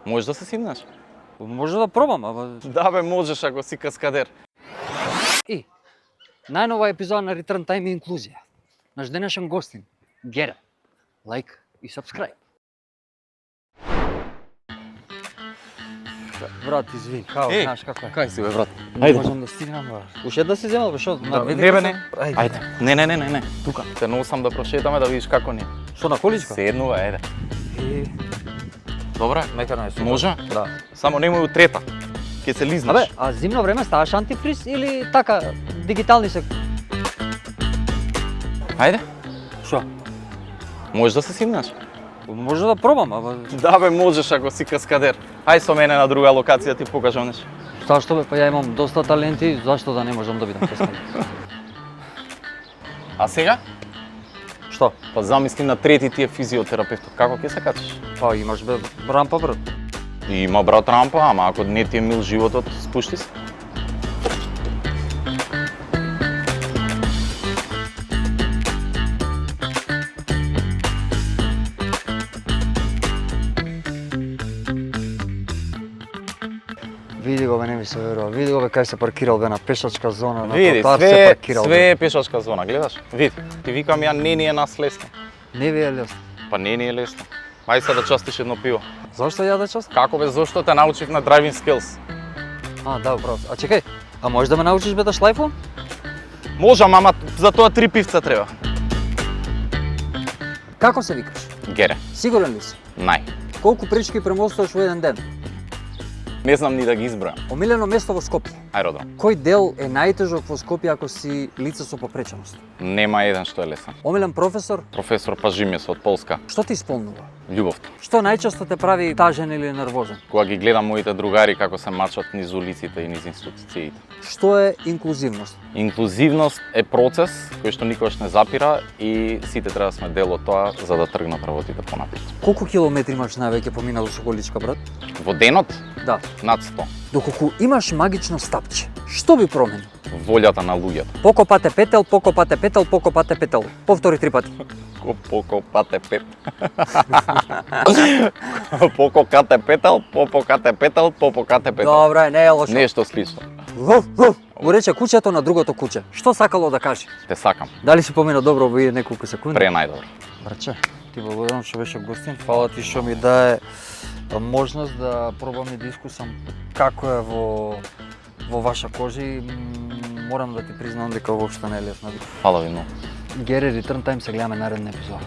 Можеш да се симнеш? Може да пробам, ама... Да бе, можеш ако си каскадер. И, најнова епизода на Return Time и инклузија. Наш денешен гостин, Гере. Лайк и subscribe. Брат, извини, хао, знаеш како е. Кај си бе, брат? Не можам да стигнам, бе. Уште да си земал, бе, шо? Не бе, не. Ајде. Не. Тука. Те носам да прошетаме да видиш како ни. Шо, на количка? Седнува, ајде. Добра? Мекано е супер. Може? Да. Само немој у трета. Ке се лизнеш. Абе, а зимно време ставаш антифриз или така, дигитални се... Ајде. Шо? Можеш да се симнеш? Може да пробам, ама... Да бе, можеш ако си каскадер. Ај со мене на друга локација ти покажам нешто. Зашто бе, па ја имам доста таленти, зашто да не можам да бидам каскадер? А сега? Што? Па замисли на трети ти е физиотерапевтот. Како ќе се качиш? Па имаш бе рампа, брат. Има брат рампа, ама ако не ти е мил животот, спушти се. Види го бе, не ми се верува. Види го бе кај се паркирал бе на пешачка зона, на Види, тротоар се паркирал. све е пешачка зона, гледаш? Види, ти викам ја не ни е нас лесно. Не ви е лесно. Па не ни е лесно. Ај се да частиш едно пиво. Зашто ја да част? Како бе, зашто те научив на driving skills? А, да, управо. А чекај, а можеш да ме научиш бе да шлајфувам? Можам, ама за тоа 3 пивца треба. Како се викаш? Гере, Сигурен ли си? нај. Колку пречки премостуваш во еден ден? Не знам ни да ги избројам. Омилено место во Скопје. Ајрода. Кој дел е најтежок во Скопје ако си лице со попреченост? Нема еден што е лесен. Омилен професор, Професор Пажимес од Полска. што ти исполнува? Љубовта. Што најчесто те прави тажен или нервозен? Кога ги гледам моите другари како се мачат низ улиците и низ институциите. Што е инклузивност? Инклузивност е процес кој што никогаш не запира и сите треба да сме дел од тоа за да тргнат работите понапред. Колку километри имаш највеќе поминало со количка, брат? Во денот Да. над 100. Доколку имаш магично стапче, што би променил? Волјата на луѓето. Покопате петел, покопате петел, покопате петел. Повтори 3 пати. Покопате пет. Пококате петел, попокате петел, попокате петел. Добра, не е лошо. Нешто слично. Го рече куќето на другото куќе. Што сакало да каже? Те сакам. Дали си помина добро во неколку секунди? Пре најдобро. Браќе, ти благодарам што беше гостин. Фала ти што ми даде можност да пробам и да искусам како е во ваша кожа и морам да ти признам дека воопшто не е лесно. Фала ви многу. Гере, Return Time се гледаме наредна епизода.